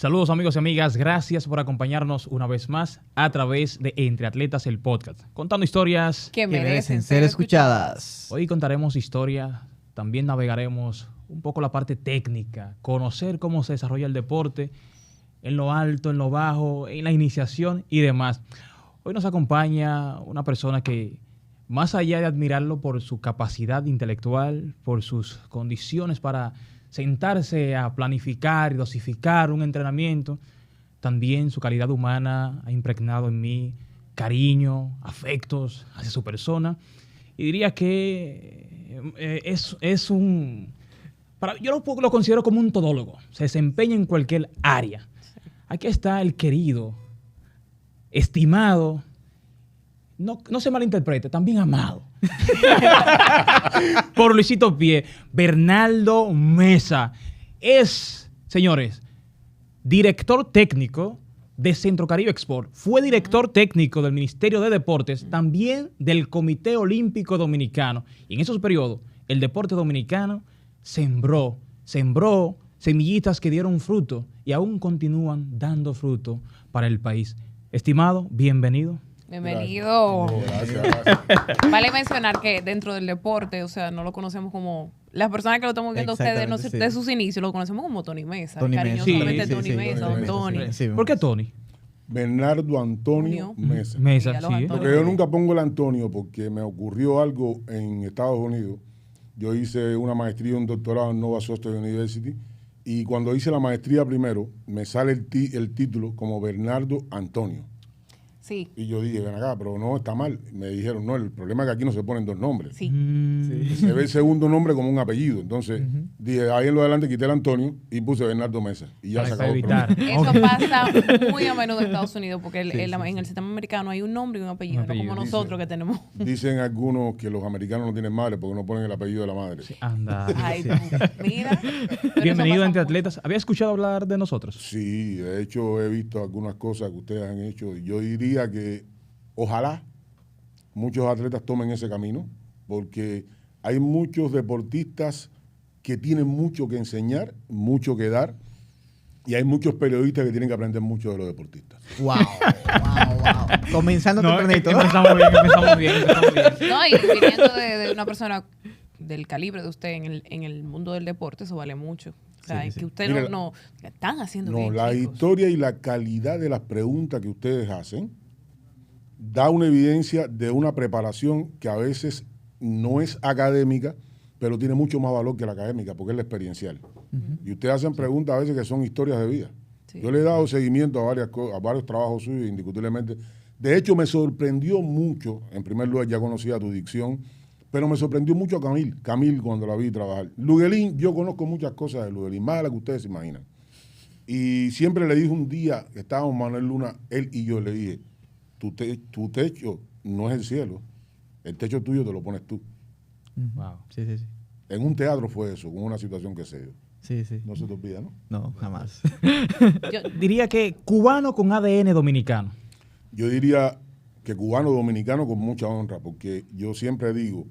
Saludos amigos y amigas, gracias por acompañarnos una vez más a través de Entre Atletas el podcast, contando historias que merecen ser escuchadas. Hoy contaremos historia, también navegaremos un poco la parte técnica, conocer cómo se desarrolla el deporte, en lo alto, en lo bajo, en la iniciación y demás. Hoy nos acompaña una persona que, más allá de admirarlo por su capacidad intelectual, por sus condiciones para sentarse a planificar y dosificar un entrenamiento, también su calidad humana ha impregnado en mí cariño, afectos hacia su persona. Y diría que yo lo considero como un todólogo, se desempeña en cualquier área. Aquí está el querido, estimado, no se malinterprete, también amado por Luisito Pie, Bernardo Mesa. Es, señores, director técnico de Centro Caribe Export. Fue director técnico del Ministerio de Deportes, también del Comité Olímpico Dominicano. Y en esos periodos, el deporte dominicano sembró semillitas que dieron fruto y aún continúan dando fruto para el país. Estimado, bienvenido. Bienvenido. Gracias. Vale mencionar que dentro del deporte, o sea, no lo conocemos como... Las personas que lo estamos viendo a ustedes de sus inicios lo conocemos como Tony Mesa. Cariñosamente Tony Mesa, Don Tony. Sí. ¿Por qué Tony? Bernardo Antonio Mesa. Mesa, sí. Porque yo nunca pongo el Antonio porque me ocurrió algo en Estados Unidos. Yo hice una maestría y un doctorado en Nova Southern University y cuando hice la maestría primero me sale el título como Bernardo Antonio. Sí. Y yo dije, ven acá, pero no, está mal. Me dijeron, no, el problema es que aquí no se ponen dos nombres. Sí. Se ve el segundo nombre como un apellido. Entonces, dije, ahí en lo adelante quité el Antonio y puse Bernardo Mesa. Y ya se acabó el problema. Eso pasa muy a menudo en Estados Unidos, porque en el sistema americano hay un nombre y un apellido, no como nosotros que tenemos. Dicen algunos que los americanos no tienen madre porque no ponen el apellido de la madre. Sí, anda. Ay, mira. Bienvenido a Entre Atletas. ¿Había escuchado hablar de nosotros? Sí, de hecho he visto algunas cosas que ustedes han hecho. Yo diría que ojalá muchos atletas tomen ese camino, porque hay muchos deportistas que tienen mucho que enseñar, mucho que dar, y hay muchos periodistas que tienen que aprender mucho de los deportistas. Wow. Comenzando tempranito. Empezamos bien. No, y viniendo de una persona del calibre de usted en el mundo del deporte, eso vale mucho. O sea, que usted Mira, no están haciendo no, bien, la chicos. historia y la calidad de las preguntas que ustedes hacen da una evidencia de una preparación que a veces no es académica, pero tiene mucho más valor que la académica, porque es la experiencial. Y ustedes hacen preguntas a veces que son historias de vida. Sí. Yo le he dado seguimiento a varios trabajos suyos, indiscutiblemente. De hecho, me sorprendió mucho, en primer lugar ya conocía tu dicción, pero me sorprendió mucho a Camil cuando la vi trabajar. Luguelín, yo conozco muchas cosas de Luguelín, más de las que ustedes se imaginan. Y siempre le dije un día, que estábamos Manuel Luna, él y yo, le dije, tu techo no es el cielo, el techo tuyo te lo pones tú. Wow. Sí. En un teatro fue eso, con una situación que se dio. Sí. No se te olvida, ¿no? No, jamás. Diría que cubano con ADN dominicano. Yo diría que cubano-dominicano con mucha honra, porque yo siempre digo,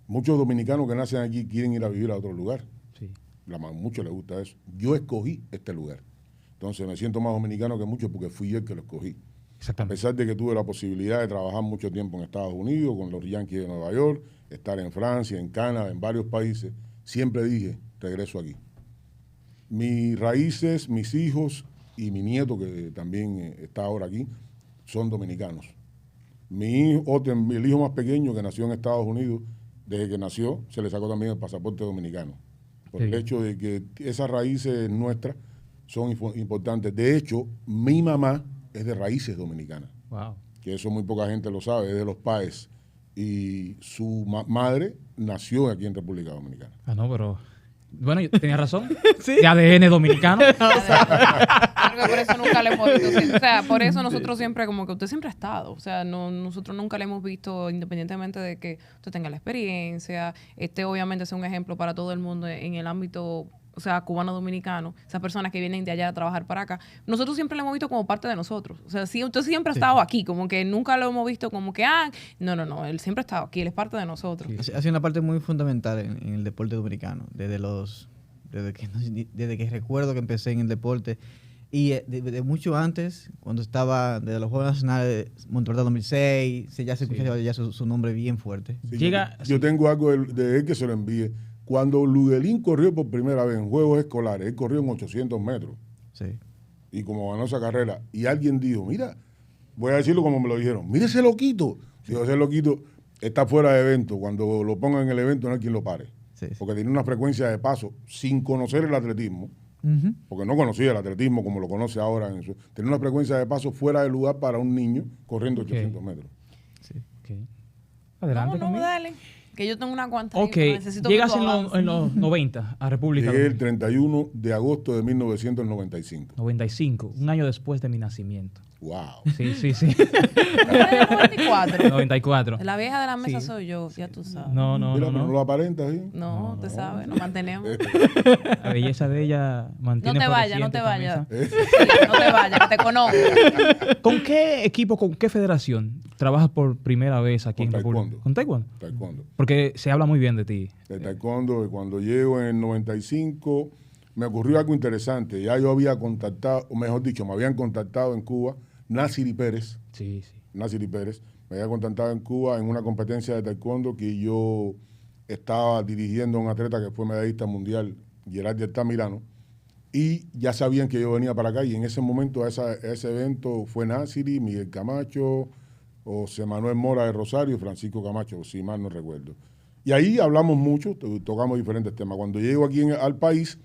muchos dominicanos que nacen aquí quieren ir a vivir a otro lugar. Sí. Muchos les gusta eso. Yo escogí este lugar. Entonces me siento más dominicano que muchos porque fui yo el que lo escogí. A Exactamente. pesar de que tuve la posibilidad de trabajar mucho tiempo en Estados Unidos, con los Yankees de Nueva York, estar en Francia, en Canadá, en varios países, siempre dije, regreso aquí. Mis raíces, mis hijos y mi nieto, que también está ahora aquí, son dominicanos. El hijo más pequeño que nació en Estados Unidos, desde que nació, se le sacó también el pasaporte dominicano. Por el hecho de que esas raíces nuestras son importantes. De hecho, mi mamá es de raíces dominicanas. Wow. Que eso muy poca gente lo sabe, es de los Páez. Y su madre nació aquí en República Dominicana. Ah, no, pero... Bueno, tenía razón. Sí. De ADN dominicano. Creo que por eso nunca le hemos visto. O sea, por eso nosotros siempre, como que usted siempre ha estado. O sea, nosotros nunca le hemos visto, independientemente de que usted tenga la experiencia. Obviamente es un ejemplo para todo el mundo en el ámbito, o sea, cubano-dominicano, esas personas que vienen de allá a trabajar para acá, nosotros siempre lo hemos visto como parte de nosotros. O sea, sí, usted siempre ha estado aquí, como que nunca lo hemos visto como que, no, él siempre ha estado aquí, él es parte de nosotros. Sí. Ha sido una parte muy fundamental en el deporte dominicano, desde que recuerdo que empecé en el deporte. Y de mucho antes, cuando estaba de los Juegos Nacionales Montreal 2006, ya se escuchaba ya su nombre bien fuerte. Sí, Llega- yo tengo algo de él que se lo envíe. Cuando Ludelín corrió por primera vez en Juegos Escolares, él corrió en 800 metros. Sí. Y como ganó esa carrera, y alguien dijo, mira, voy a decirlo como me lo dijeron, mire ese loquito. Digo, ese loquito está fuera de evento. Cuando lo pongan en el evento no hay quien lo pare. Sí, sí. Porque tiene una frecuencia de paso sin conocer el atletismo, Ujú. porque no conocía el atletismo como lo conoce ahora. Tiene una frecuencia de paso fuera de lugar para un niño corriendo 800 metros. Ok. Adelante, No, Camila. dale. Que yo tengo una cuanta. ahí, Ok, pero necesito llegas que tú en, avances. en los 90 a República Llegué el Dominicana. 31 de agosto de 1995. 95, un año después de mi nacimiento. ¡Wow! Sí, sí, sí. ¿Tú eres del 94? 94. La vieja de la mesa Sí. soy yo, ya tú sabes. No, no, Mira, no, pero no no. lo aparenta, ¿sí? No, te sabes, nos mantenemos. La belleza de ella mantiene No te vayas, no floreciente te esta vayas. mesa. Sí, no te vayas, que te conozco. ¿Con qué equipo, con qué federación trabajas por primera vez aquí Con en República? taekwondo. ¿Con taekwondo? Taekwondo. Porque se habla muy bien de ti. De taekwondo, y cuando llego en el 95, me ocurrió algo interesante. Ya yo había contactado, o mejor dicho, me habían contactado en Cuba Násiri Pérez. Sí, sí. Násiri Pérez. Me había contactado en Cuba en una competencia de taekwondo que yo estaba dirigiendo a un atleta que fue medallista mundial, Gerard Altamirano, y ya sabían que yo venía para acá, y en ese momento a ese evento fue Násiri, Miguel Camacho, José Manuel Mora de Rosario y Francisco Camacho, si mal no recuerdo. Y ahí hablamos mucho, tocamos diferentes temas. Cuando llego aquí al país,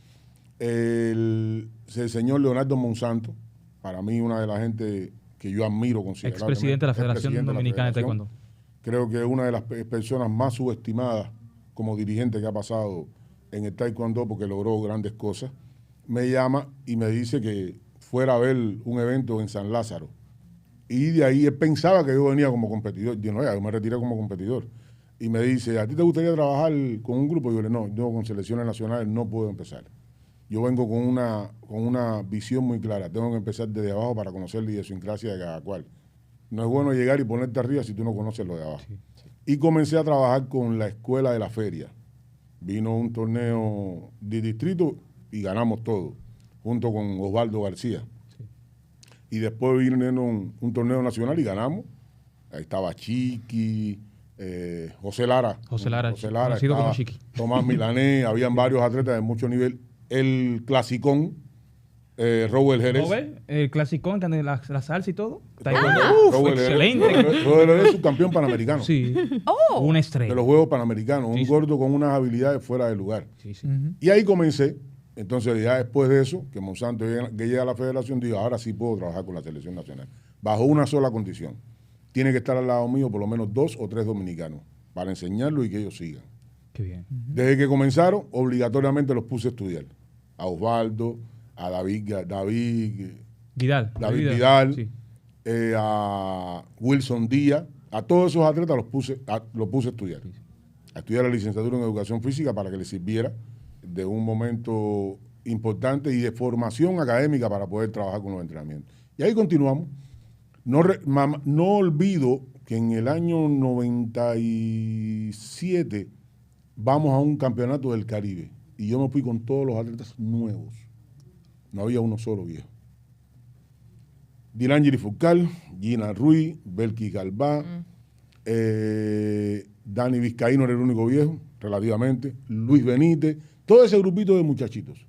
el señor Leonardo Monsanto, para mí una de las gente que yo admiro considerablemente. Expresidente de la Federación expresidente Dominicana de Federación. Taekwondo. Creo que es una de las personas más subestimadas como dirigente que ha pasado en el taekwondo porque logró grandes cosas. Me llama y me dice que fuera a ver un evento en San Lázaro. Y de ahí él pensaba que yo venía como competidor. Yo no, yo me retiré como competidor. Y me dice, ¿a ti te gustaría trabajar con un grupo? Y yo le no, yo con selecciones nacionales no puedo empezar. Yo vengo con una visión muy clara. Tengo que empezar desde abajo para conocer la idiosincrasia de cada cual. No es bueno llegar y ponerte arriba si tú no conoces lo de abajo. Y comencé a trabajar con la escuela de la feria. Vino un torneo de distrito y ganamos todo, junto con Osvaldo García. Y después vino un torneo nacional y ganamos. Ahí estaba Chiqui, José Lara. José Lara, conocido estaba como Chiqui. Tomás Milanés, habían varios atletas de mucho nivel. El clasicón, Robert Jerez. Robert, el clasicón, la salsa y todo. Robert Jerez. Excelente. Robert Jerez es subcampeón panamericano. Sí. Oh, Una De estrella. los Juegos Panamericanos, Sí, un sí. gordo con unas habilidades fuera de lugar. Sí, sí. Y ahí comencé. Entonces, ya después de eso, que Monsanto que llega a la federación, dijo, ahora sí puedo trabajar con la selección nacional. Bajo una sola condición. Tiene que estar al lado mío por lo menos 2 o 3 dominicanos para enseñarlo y que ellos sigan. Qué bien. Desde que comenzaron, obligatoriamente los puse a estudiar. A Osvaldo, a David Vidal. Vidal, Sí. a Wilson Díaz, a todos esos atletas los puse a estudiar. A estudiar la licenciatura en Educación Física para que les sirviera de un momento importante y de formación académica para poder trabajar con los entrenamientos. Y ahí continuamos. No olvido que en el año 97 vamos a un campeonato del Caribe y yo me fui con todos los atletas nuevos. No había uno solo viejo. Dilangeli Furcal, Gina Ruiz, Belki Galvá, Dani Vizcaíno era el único viejo, relativamente, Luis Benítez, todo ese grupito de muchachitos.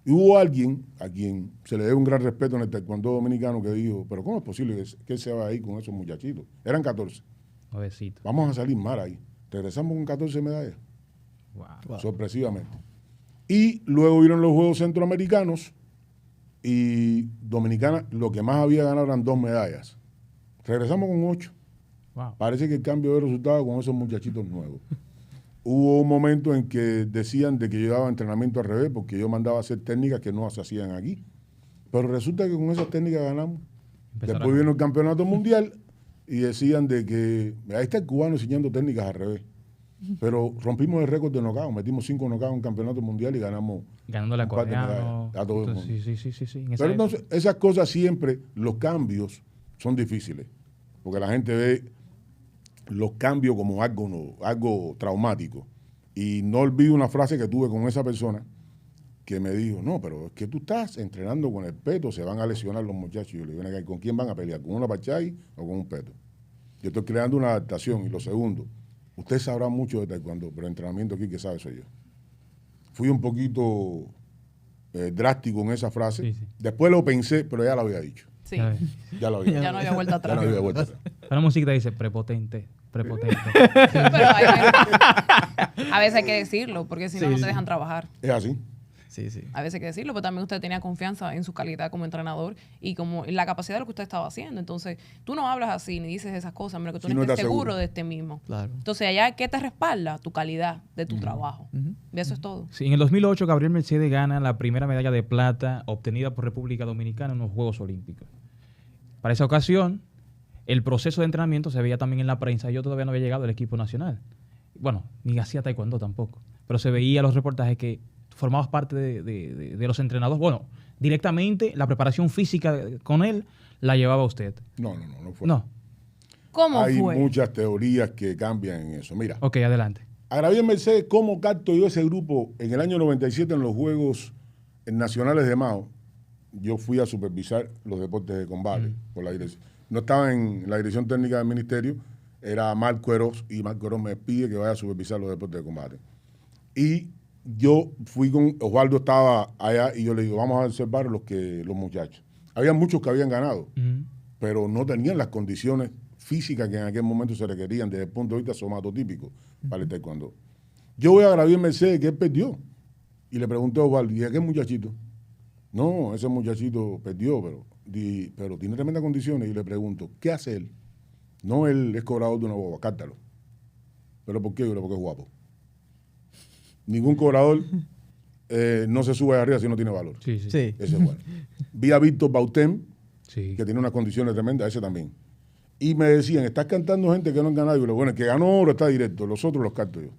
Y hubo alguien a quien se le debe un gran respeto en el taekwondo dominicano que dijo, pero ¿cómo es posible que él se vaya ahí con esos muchachitos? Eran 14. Nuevecito. Vamos a salir mal ahí. Regresamos con 14 medallas, Wow. sorpresivamente. Y luego vieron los Juegos Centroamericanos y Dominicana lo que más había ganado eran 2 medallas. Regresamos con 8. Wow. Parece que el cambio de resultado con esos muchachitos nuevos. Hubo un momento en que decían de que yo daba entrenamiento al revés porque yo mandaba a hacer técnicas que no se hacían aquí. Pero resulta que con esas técnicas ganamos. Empezaron Después a- vino el campeonato mundial y decían de que ahí está el cubano enseñando técnicas al revés. Pero rompimos el récord de knockout, metimos 5 knockouts en un campeonato mundial y ganamos Ganándole a un par de coreano. medallas a todo el mundo. Sí. En esa Pero época. entonces, esas cosas siempre, los cambios son difíciles, porque la gente ve los cambios como algo traumático. Y no olvido una frase que tuve con esa persona, que me dijo, no, pero es que tú estás entrenando con el peto, se van a lesionar los muchachos. Y yo le digo, "Ven, ¿con quién van a pelear? ¿Con una pachai o con un peto? Yo estoy creando una adaptación. Y lo segundo, usted sabrá mucho de taekwondo, pero el entrenamiento aquí que sabe soy yo. Fui un poquito drástico en esa frase. Sí, sí. Después lo pensé, pero ya lo había dicho. Sí. Ya ves. Ya lo había Ya no había vuelta Ya atrás. no había vuelta atrás. La música dice prepotente, prepotente. Pero a veces hay que decirlo, porque si no, Sí, no te sí. dejan trabajar. Es así. Sí, sí. A veces hay que decirlo, pero también usted tenía confianza en su calidad como entrenador y como en la capacidad de lo que usted estaba haciendo. Entonces, tú no hablas así ni dices esas cosas, menos que tú Si no no estés estás seguro seguro. de este mismo. Claro. Entonces, allá, ¿qué te respalda? Tu calidad de tu trabajo. Ujú. Y eso es todo. Sí, en el 2008 Gabriel Mercedes gana la primera medalla de plata obtenida por República Dominicana en los Juegos Olímpicos. Para esa ocasión, el proceso de entrenamiento se veía también en la prensa. Yo todavía no había llegado al equipo nacional. Bueno, ni hacía taekwondo tampoco. Pero se veía los reportajes que formabas parte de los entrenadores. Bueno, directamente la preparación física con él la llevaba usted. No fue. No. ¿Cómo Hay fue? muchas teorías que cambian en eso. Mira, Ok, adelante. a Gabriel Mercedes, ¿cómo capto yo ese grupo? En el año 97 en los Juegos Nacionales de Mao, yo fui a supervisar los deportes de combate por la dirección. No estaba en la dirección técnica del ministerio, era Marco Eros, y Marco Eros me pide que vaya a supervisar los deportes de combate. Y yo fui con, Osvaldo estaba allá y yo le digo, vamos a observar los muchachos. Había muchos que habían ganado, pero no tenían las condiciones físicas que en aquel momento se requerían desde el punto de vista somatotípico para el taekwondo. Yo voy a Gabriel Mercedes, que él perdió. Y le pregunté a Osvaldo, ¿y a qué muchachito? No, ese muchachito perdió, pero tiene tremendas condiciones. Y le pregunto, ¿qué hace él? No, él es cobrador de una boba, cártalo. ¿Pero por qué? Yo le digo, porque es guapo. Ningún cobrador no se sube arriba si no tiene valor. Sí, sí. Sí. Ese es bueno. Vi a Víctor Bautem, Sí. que tiene unas condiciones tremendas, ese también. Y me decían, estás cantando gente que no han ganado. Y yo le digo, bueno, el que ganó ahora está directo, los otros los canto yo.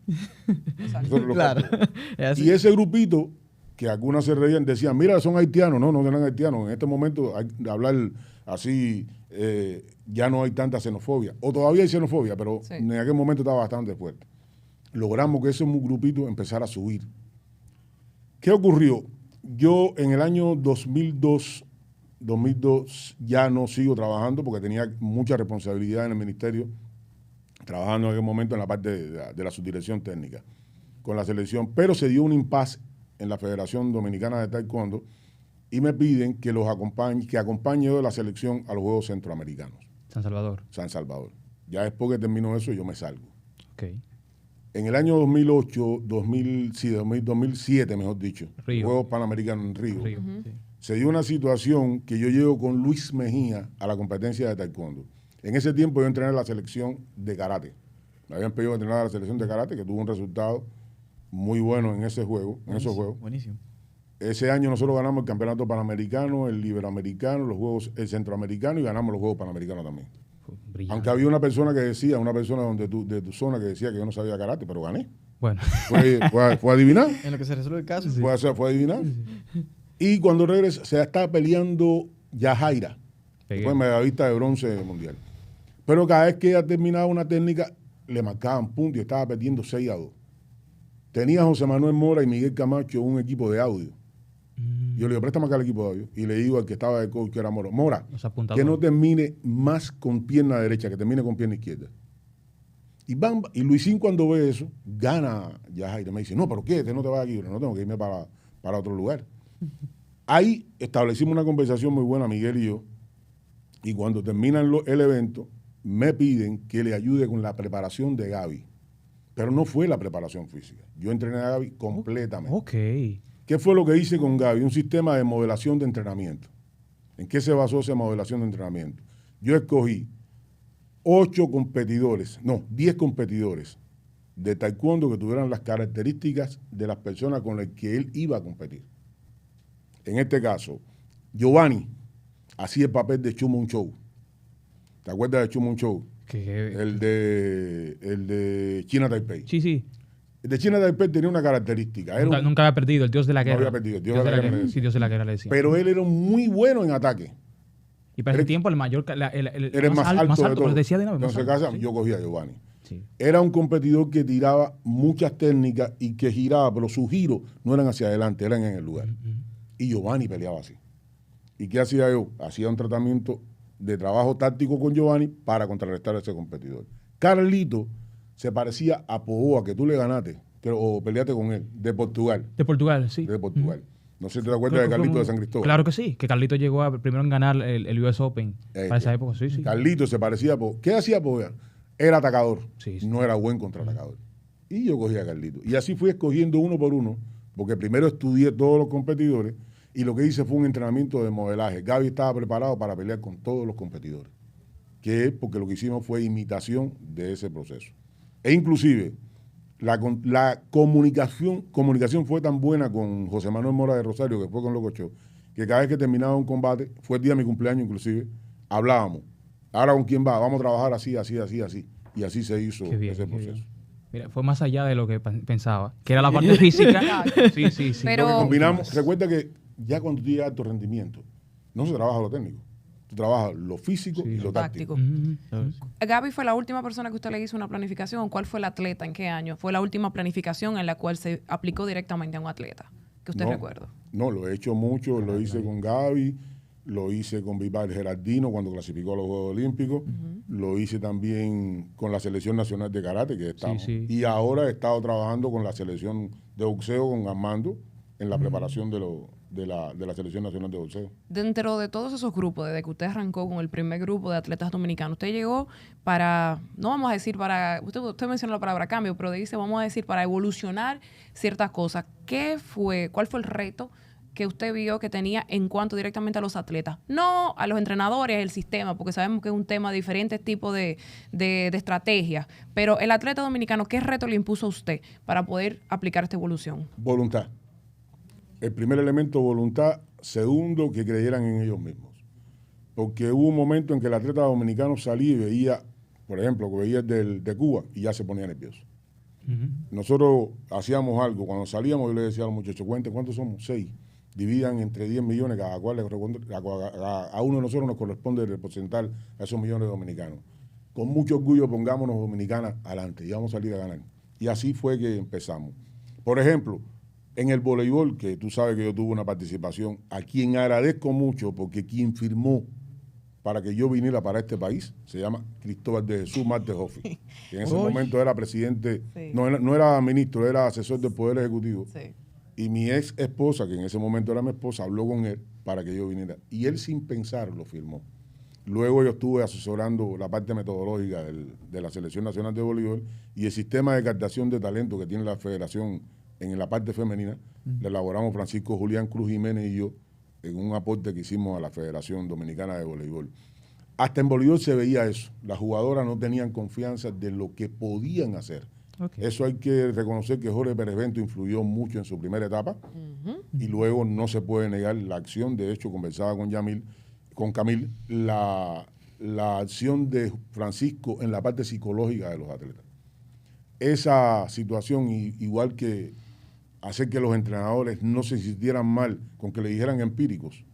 Exacto. Los otros los Claro. canto yo. Es así. Y ese grupito, que algunas se reían, decían, mira, son haitianos. No, no eran haitianos. En este momento, de hablar así, ya no hay tanta xenofobia. O todavía hay xenofobia, pero Sí. en aquel momento estaba bastante fuerte. Logramos que ese grupito empezara a subir. ¿Qué ocurrió? Yo en el año 2002 ya no sigo trabajando porque tenía mucha responsabilidad en el ministerio, trabajando en aquel momento en la parte de la subdirección técnica con la selección, pero se dio un impasse en la Federación Dominicana de Taekwondo y me piden que acompañe yo de la selección a los Juegos Centroamericanos, San Salvador. San Salvador. Ya después que termino eso, yo me salgo. Ok. En el año 2007, mejor dicho, Río. Juegos Panamericanos en Río, Río. Sí. se dio una situación que yo llego con Luis Mejía a la competencia de taekwondo. En ese tiempo yo entrené la selección de karate. Me habían pedido entrenar a la selección de karate, que tuvo un resultado muy bueno en ese juego, en esos juegos. Buenísimo. Ese año nosotros ganamos el campeonato panamericano, el iberoamericano, el centroamericano y ganamos los Juegos Panamericanos también. Brillante. Aunque había una persona de tu zona que decía que yo no sabía karate, pero gané. Bueno. Fue adivinar. En lo que se resuelve el caso. Fue adivinar. Y cuando regresa, se está peleando Yajaira. Pegué. Fue medallista de bronce mundial. Pero cada vez que ella terminaba una técnica, le marcaban puntos y estaba perdiendo 6-2. Tenía a José Manuel Mora y Miguel Camacho un equipo de audio. Yo le digo, préstame acá el equipo de audio. Y le digo al que estaba de coach, que era Mora, Los apuntadores. que no termine más con pierna derecha, que termine con pierna izquierda. Y Luisín cuando ve eso, gana Yajaira. Me dice, no, pero ¿qué? No te vas aquí. No, tengo que irme para otro lugar. Ahí establecimos una conversación muy buena, Miguel y yo. Y cuando terminan el evento, me piden que le ayude con la preparación de Gaby. Pero no fue la preparación física. Yo entrené a Gaby completamente. Ok. ¿Qué fue lo que hice con Gaby? Un sistema de modelación de entrenamiento. ¿En qué se basó esa modelación de entrenamiento? Yo escogí 10 competidores de taekwondo que tuvieran las características de las personas con las que él iba a competir. En este caso, Giovanni hacía el papel de Chumon Show. ¿Te acuerdas de Chumon Show? El de China Taipei. Sí, sí. El de China Taipei tenía una característica. Era Nunca había perdido, el dios de la No guerra. había perdido, el dios de la guerra. Sí, dios de la guerra le decía. pero él era muy bueno en ataque. Y para ese era- tiempo el mayor, Era el más alto de pero todos. decía de una vez, más Entonces, alto, casa, sí. yo cogía a Giovanni. Sí. Era un competidor que tiraba muchas técnicas y que giraba, pero sus giros no eran hacia adelante, eran en el lugar. Y Giovanni peleaba así. ¿Y qué hacía yo? Hacía un tratamiento de trabajo táctico con Giovanni para contrarrestar a ese competidor. Carlito se parecía a Pogoa, que tú le ganaste, o peleaste con él, de Portugal. De Portugal, sí. De Portugal. No sé si te acuerdas Creo de que fue Carlito un- de San Cristóbal. Claro que sí, que Carlito llegó primero en ganar el US Open para esa época, sí, sí. Carlito se parecía a Pogoa. ¿Qué hacía Pogoa? Era atacador, Sí, sí. no era buen contraatacador. Y yo cogía a Carlito. Y así fui escogiendo uno por uno, porque primero estudié todos los competidores y lo que hice fue un entrenamiento de modelaje. Gaby estaba preparado para pelear con todos los competidores, que es porque lo que hicimos fue imitación de ese proceso. E inclusive, la comunicación fue tan buena con José Manuel Mora de Rosario, que fue con Loco Show, que cada vez que terminaba un combate, fue el día de mi cumpleaños inclusive, hablábamos. Ahora con quién va, vamos a trabajar así, así, así, así. Y así se hizo Qué bien, ese qué proceso. bien. Mira, fue más allá de lo que pensaba, que era la parte física. Sí, sí, sí. Pero- Lo que combinamos, recuerda que ya cuando tú llegas a alto rendimiento, no se trabaja lo técnico, tú trabajas lo físico Sí, y lo táctico. Ujú. Gaby fue la última persona que usted le hizo una planificación. ¿Cuál fue el atleta? ¿En qué año? Fue la última planificación en la cual se aplicó directamente a un atleta que usted No, recuerda. No, lo he hecho mucho, lo hice con Gaby, lo hice con Vivar Gerardino cuando clasificó a los Juegos Olímpicos, lo hice también con la Selección Nacional de Karate, que estamos. sí. Y ahora he estado trabajando con la Selección de Boxeo, con Armando, en la preparación de la Selección Nacional de Boxeo. Dentro de todos esos grupos, desde que usted arrancó con el primer grupo de atletas dominicanos, usted llegó para, no vamos a decir para, usted mencionó la palabra cambio, pero dice, vamos a decir, para evolucionar ciertas cosas. ¿Cuál fue el reto que usted vio que tenía en cuanto directamente a los atletas? No a los entrenadores, el sistema, porque sabemos que es un tema de diferentes tipos de estrategias, pero el atleta dominicano, ¿qué reto le impuso a usted para poder aplicar esta evolución? Voluntad. El primer elemento, voluntad. Segundo, que creyeran en ellos mismos. Porque hubo un momento en que el atleta dominicano salía y veía, por ejemplo, que veía el de Cuba y ya se ponía nervioso. Nosotros hacíamos algo, cuando salíamos yo le decía a los muchachos, cuenten, ¿cuántos somos? 6. Dividan entre 10 millones, cada cual a uno de nosotros nos corresponde representar a esos millones de dominicanos. Con mucho orgullo pongámonos dominicanas adelante y vamos a salir a ganar. Y así fue que empezamos. Por ejemplo, en el voleibol, que tú sabes que yo tuve una participación, a quien agradezco mucho porque quien firmó para que yo viniera para este país se llama Cristóbal de Jesús Márquez Joffi, que en ese momento era presidente, Sí. no era ministro, era asesor del Poder Ejecutivo. Sí. Y mi ex esposa, que en ese momento era mi esposa, habló con él para que yo viniera. Y él sin pensar lo firmó. Luego yo estuve asesorando la parte metodológica de la Selección Nacional de Voleibol y el sistema de captación de talento que tiene la federación en la parte femenina. Le elaboramos Francisco Julián Cruz Jiménez y yo en un aporte que hicimos a la Federación Dominicana de Voleibol. Hasta en voleibol se veía eso. Las jugadoras no tenían confianza de lo que podían hacer. Okay. Eso hay que reconocer que Jorge Pérez Bento influyó mucho en su primera etapa y luego no se puede negar la acción. De hecho, conversaba con Camil, la acción de Francisco en la parte psicológica de los atletas. Esa situación, igual que hacer que los entrenadores no se sintieran mal con que le dijeran empíricos.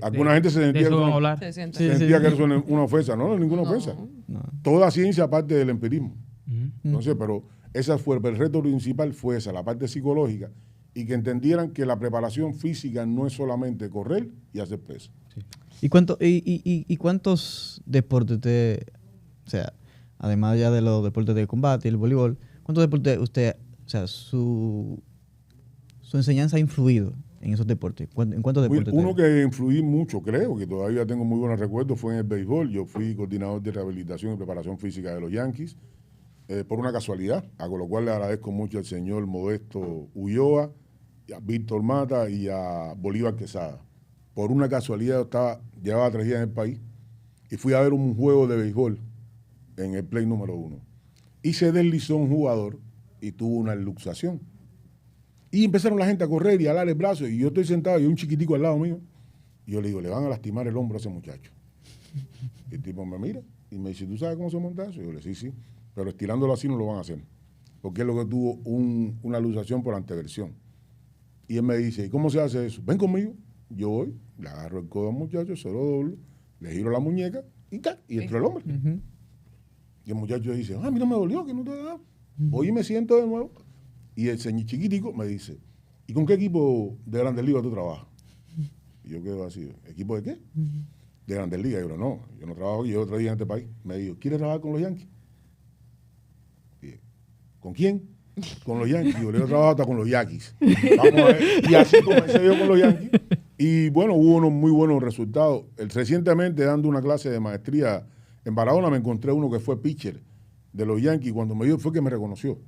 Alguna gente se sentía, de eso vamos a hablar. Se siente. que eso era una ofensa. No, no es ninguna ofensa. No. Toda ciencia parte del empirismo. Ujú. Entonces, pero el reto principal fue esa, la parte psicológica, y que entendieran que la preparación física no es solamente correr y hacer peso. ¿Y cuántos deportes usted, o sea, además ya de los deportes de combate y el voleibol, cuántos deportes usted, o sea, su enseñanza ha influido en esos deportes? ¿En cuántos deportes? Uno que influí mucho, creo, que todavía tengo muy buenos recuerdos, fue en el béisbol. Yo fui coordinador de rehabilitación y preparación física de los Yankees, por una casualidad, a lo cual le agradezco mucho al señor Modesto Ulloa, a Víctor Mata y a Bolívar Quesada. Por una casualidad yo llevaba 3 días en el país y fui a ver un juego de béisbol en el play número 1. Y se deslizó un jugador y tuvo una luxación. Y empezaron la gente a correr y a dar el brazo, y yo estoy sentado y un chiquitico al lado mío, y yo le digo, le van a lastimar el hombro a ese muchacho. Y el tipo me mira y me dice, ¿tú sabes cómo se monta eso? Y yo le digo, sí, pero estirándolo así no lo van a hacer, porque es lo que tuvo una luxación por anteversión. Y él me dice, ¿y cómo se hace eso? Ven conmigo. Yo voy, le agarro el codo al muchacho, se lo doblo, le giro la muñeca y entró el hombre. Y el muchacho dice, mira, me dolió, que no te da. Voy y me siento de nuevo. Y el señor chiquitico me dice, ¿y con qué equipo de Grandes Ligas tú trabajas? Y yo quedo así, ¿equipo de qué? De Grandes Ligas. Y yo, no, yo no trabajo aquí, yo otro día en este país. Me dijo, ¿quieres trabajar con los Yankees? Y, ¿con quién? Con los Yankees. Yo le he trabajado hasta con los Yankees. Vamos a ver. Y así comencé yo con los Yankees. Y bueno, hubo unos muy buenos resultados. Recientemente, dando una clase de maestría en Barahona, me encontré uno que fue pitcher de los Yankees. Cuando me dio fue que me reconoció.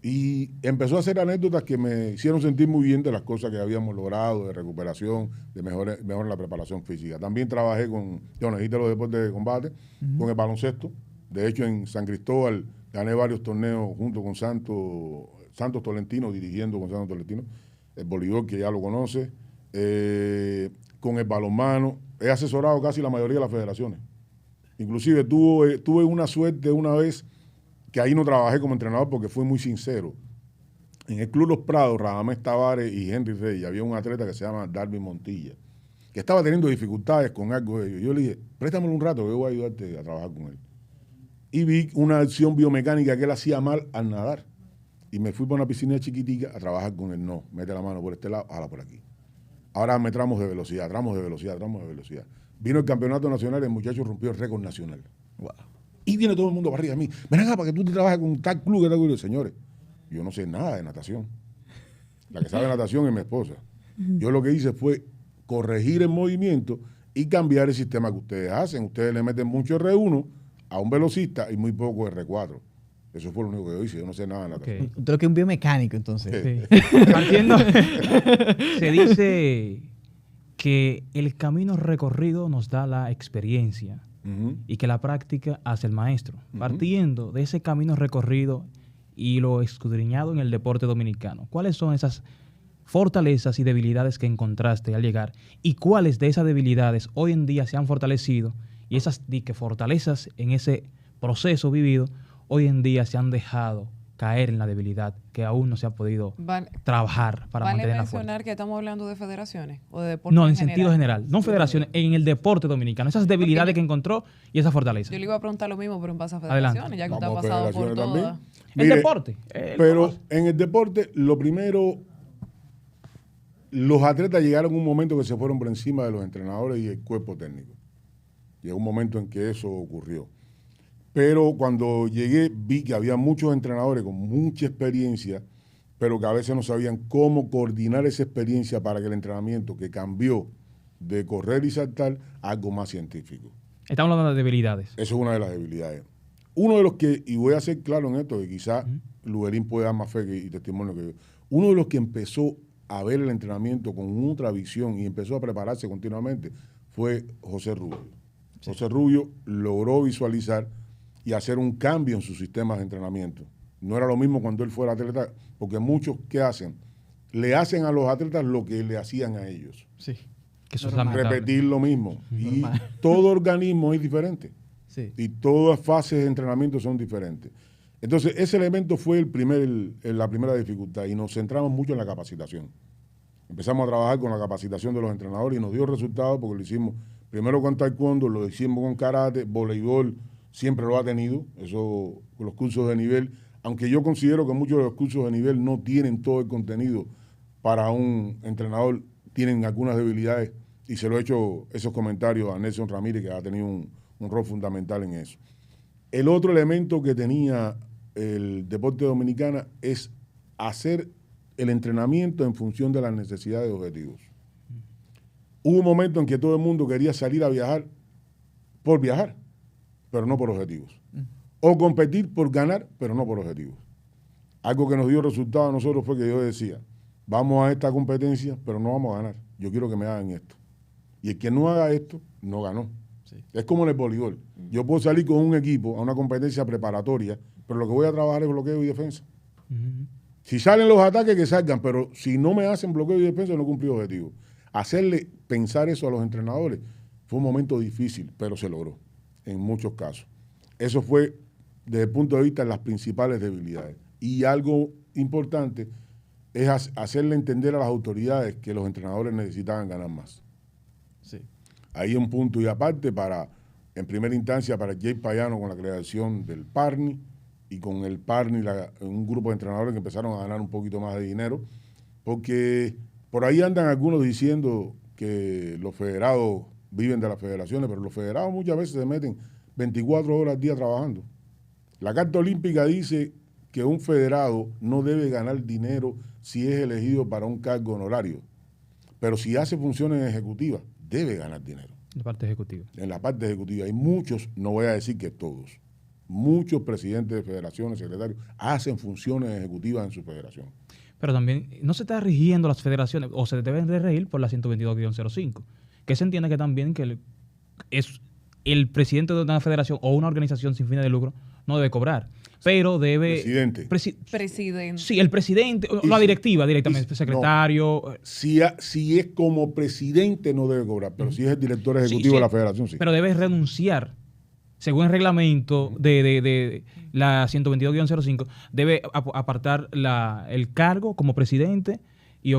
Y empezó a hacer anécdotas que me hicieron sentir muy bien de las cosas que habíamos logrado, de recuperación, de mejor la preparación física. También trabajé con, yo necesito los deportes de combate, con el baloncesto. De hecho, en San Cristóbal gané varios torneos junto con Santos Tolentino, dirigiendo con Santos Tolentino, el voleibol, que ya lo conoce, con el balonmano. He asesorado casi la mayoría de las federaciones. Inclusive tuve una suerte una vez que ahí no trabajé como entrenador porque fui muy sincero. En el Club Los Prados, Radamés Tavares y Henry Reyes, había un atleta que se llama Darwin Montilla, que estaba teniendo dificultades con algo de ellos. Yo le dije, préstamelo un rato que yo voy a ayudarte a trabajar con él. Y vi una acción biomecánica que él hacía mal al nadar. Y me fui por una piscina chiquitica a trabajar con él. No, mete la mano por este lado, jala por aquí. Ahora me tramos de velocidad. Vino el campeonato nacional y el muchacho rompió el récord nacional. Wow. Y viene todo el mundo para arriba de mí. Ven acá para que tú te trabajes con tal club que tal club. Señores, yo no sé nada de natación. La que sabe natación es mi esposa. Yo lo que hice fue corregir el movimiento y cambiar el sistema que ustedes hacen. Ustedes le meten mucho R1 a un velocista y muy poco R4. Eso fue lo único que yo hice. Yo no sé nada de natación. Okay. Usted lo que es un biomecánico, entonces. Sí. Partiendo, se dice que el camino recorrido nos da la experiencia y que la práctica hace el maestro. Partiendo de ese camino recorrido y lo escudriñado en el deporte dominicano, ¿cuáles son esas fortalezas y debilidades que encontraste al llegar? ¿Y cuáles de esas debilidades hoy en día se han fortalecido? Y esas fortalezas en ese proceso vivido, hoy en día se han dejado caer en la debilidad que aún no se ha podido trabajar para mantener la fuerza. ¿Vale mencionar que estamos hablando de federaciones o de deportes? No, en sentido general. No federaciones, en el deporte dominicano. Esas debilidades que encontró y esa fortaleza. Yo le iba a preguntar lo mismo, pero en base a federaciones, Adelante. ya que usted ha pasado por todas. El deporte. Pero en el deporte, lo primero, los atletas llegaron a un momento que se fueron por encima de los entrenadores y el cuerpo técnico. Llegó un momento en que eso ocurrió. Pero cuando llegué vi que había muchos entrenadores con mucha experiencia, pero que a veces no sabían cómo coordinar esa experiencia para que el entrenamiento, que cambió de correr y saltar, a algo más científico. Estamos hablando de debilidades. Eso es una de las debilidades. Uno de los que, y voy a ser claro en esto, que quizás Luberín puede dar más fe y testimonio que yo, uno de los que empezó a ver el entrenamiento con otra visión y empezó a prepararse continuamente fue José Rubio. Sí. José Rubio logró visualizar y hacer un cambio en sus sistemas de entrenamiento. No era lo mismo cuando él fuera atleta, porque muchos, ¿qué hacen? Le hacen a los atletas lo que le hacían a ellos. Sí. Que eso es repetir lo mismo. Y todo organismo es diferente. Sí. Y todas fases de entrenamiento son diferentes. Entonces, ese elemento fue la primera dificultad y nos centramos mucho en la capacitación. Empezamos a trabajar con la capacitación de los entrenadores y nos dio resultados porque lo hicimos primero con taekwondo, lo hicimos con karate, voleibol, siempre lo ha tenido, eso, los cursos de nivel, aunque yo considero que muchos de los cursos de nivel no tienen todo el contenido para un entrenador, tienen algunas debilidades, y se lo he hecho esos comentarios a Nelson Ramírez, que ha tenido un rol fundamental en eso. El otro elemento que tenía el deporte dominicano es hacer el entrenamiento en función de las necesidades de objetivos. Hubo un momento en que todo el mundo quería salir a viajar por viajar, pero no por objetivos. O competir por ganar, pero no por objetivos. Algo que nos dio resultado a nosotros fue que yo decía, vamos a esta competencia, pero no vamos a ganar. Yo quiero que me hagan esto. Y el que no haga esto, no ganó. Sí. Es como en el voleibol. Yo puedo salir con un equipo a una competencia preparatoria, pero lo que voy a trabajar es bloqueo y defensa. Si salen los ataques, que salgan, pero si no me hacen bloqueo y defensa, no cumplí objetivo. Hacerle pensar eso a los entrenadores fue un momento difícil, pero se logró en muchos casos. Eso fue, desde el punto de vista de las principales debilidades. Y algo importante es hacerle entender a las autoridades que los entrenadores necesitaban ganar más. Sí. Ahí un punto y aparte para en primera instancia para Jay Payano con la creación del PARNI y con el PARNI un grupo de entrenadores que empezaron a ganar un poquito más de dinero, porque por ahí andan algunos diciendo que los federados viven de las federaciones, pero los federados muchas veces se meten 24 horas al día trabajando. La Carta Olímpica dice que un federado no debe ganar dinero si es elegido para un cargo honorario, pero si hace funciones ejecutivas, debe ganar dinero. La parte ejecutiva. En la parte ejecutiva hay muchos, no voy a decir que todos, muchos presidentes de federaciones, secretarios, hacen funciones ejecutivas en su federación. Pero también no se está rigiendo las federaciones, o se deben de regir por la 122-05, que se entiende que también que es el presidente de una federación o una organización sin fines de lucro no debe cobrar, pero debe... Presidente. Presidente. Sí, el presidente, o la directiva directamente, secretario. No, si es como presidente no debe cobrar, pero si es el director ejecutivo de la federación, sí. Pero debe renunciar, según el reglamento de la 122-05, debe apartar el cargo como presidente y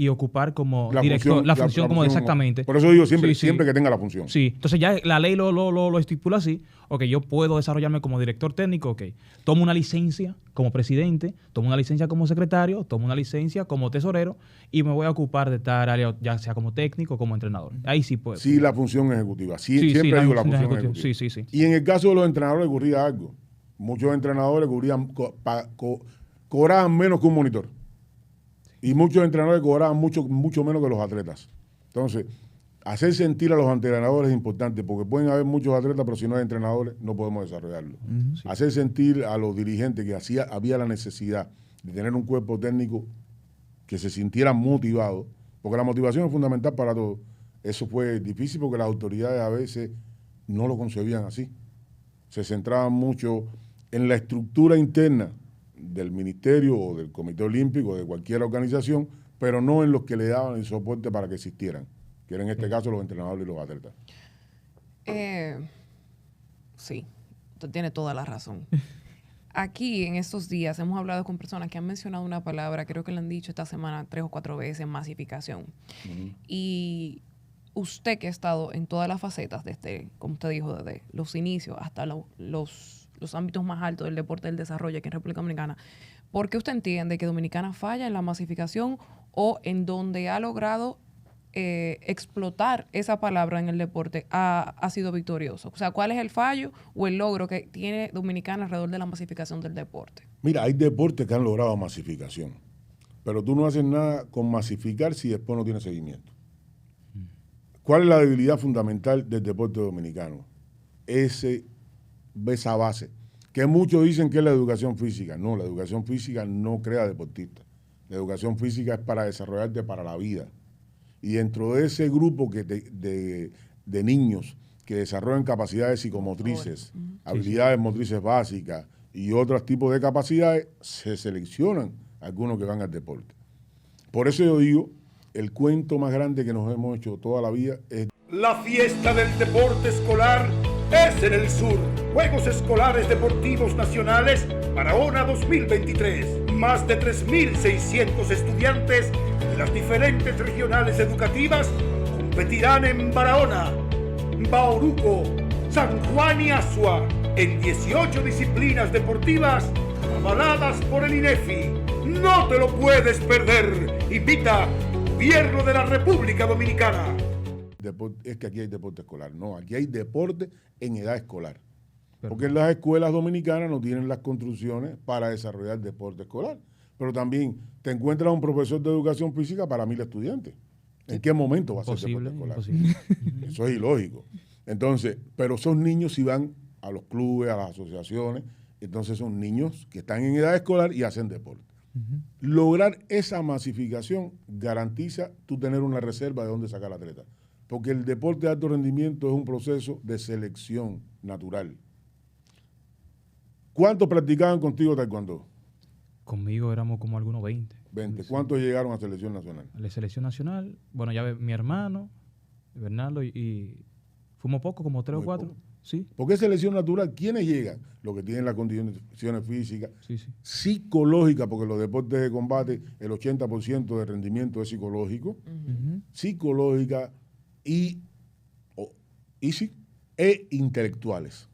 ocupar como director, la función como exactamente. Por eso digo siempre que tenga la función. Sí, entonces ya la ley lo estipula así. Ok, yo puedo desarrollarme como director técnico, ok. Tomo una licencia como presidente, tomo una licencia como secretario, tomo una licencia como tesorero y me voy a ocupar de tal área, ya sea como técnico o como entrenador. Ahí sí puedo. Sí, la función ejecutiva. Siempre digo la función ejecutiva. Sí. Y en el caso de los entrenadores ocurría algo. Muchos entrenadores cobraban menos que un monitor. Y muchos entrenadores cobraban mucho menos que los atletas. Entonces, hacer sentir a los entrenadores es importante, porque pueden haber muchos atletas, pero si no hay entrenadores, no podemos desarrollarlo. Sí. Hacer sentir a los dirigentes que había la necesidad de tener un cuerpo técnico que se sintieran motivados, porque la motivación es fundamental para todo. Eso fue difícil porque las autoridades a veces no lo concebían así. Se centraban mucho en la estructura interna del ministerio o del Comité Olímpico o de cualquier organización, pero no en los que le daban el soporte para que existieran, que eran en este caso los entrenadores y los atletas. Sí, usted tiene toda la razón. Aquí en estos días hemos hablado con personas que han mencionado una palabra, creo que le han dicho esta semana 3 o 4 veces, masificación. Y usted que ha estado en todas las facetas, desde, como usted dijo, desde los inicios hasta los ámbitos más altos del deporte del desarrollo aquí en República Dominicana, ¿por qué usted entiende que Dominicana falla en la masificación o en donde ha logrado explotar esa palabra en el deporte ha sido victorioso? O sea, ¿cuál es el fallo o el logro que tiene Dominicana alrededor de la masificación del deporte? Mira, hay deportes que han logrado masificación, pero tú no haces nada con masificar si después no tiene seguimiento. ¿Cuál es la debilidad fundamental del deporte dominicano? Esa base, que muchos dicen que es la educación física. No, la educación física no crea deportistas. La educación física es para desarrollarte para la vida. Y dentro de ese grupo de niños que desarrollan capacidades psicomotrices, habilidades motrices básicas y otros tipos de capacidades, se seleccionan algunos que van al deporte. Por eso yo digo, el cuento más grande que nos hemos hecho toda la vida es... La fiesta del deporte escolar es en el sur. Juegos Escolares Deportivos Nacionales Barahona 2023. Más de 3.600 estudiantes de las diferentes regionales educativas competirán en Barahona, Bauruco, San Juan y Azua en 18 disciplinas deportivas avaladas por el INEFI. No te lo puedes perder. Invita Gobierno de la República Dominicana. Es que aquí hay deporte escolar. No, aquí hay deporte en edad escolar. Porque las escuelas dominicanas no tienen las construcciones para desarrollar deporte escolar. Pero también te encuentras un profesor de educación física para 1.000 estudiantes. ¿En qué momento va a ser deporte escolar? Eso es ilógico. Entonces, pero esos niños si van a los clubes, a las asociaciones, entonces son niños que están en edad escolar y hacen deporte. Lograr esa masificación garantiza tú tener una reserva de dónde sacar atleta. Porque el deporte de alto rendimiento es un proceso de selección natural. ¿Cuántos practicaban contigo taekwondo? Conmigo éramos como algunos 20. 20. ¿Cuántos llegaron a selección nacional? A la selección nacional, bueno, ya mi hermano, Bernardo, y fuimos pocos, como 3 o 4. Poco. Sí. Porque es selección natural. ¿Quiénes llegan? Los que tienen las condiciones físicas, Sí. psicológicas, porque los deportes de combate, el 80% de rendimiento es psicológico, psicológica y e intelectuales.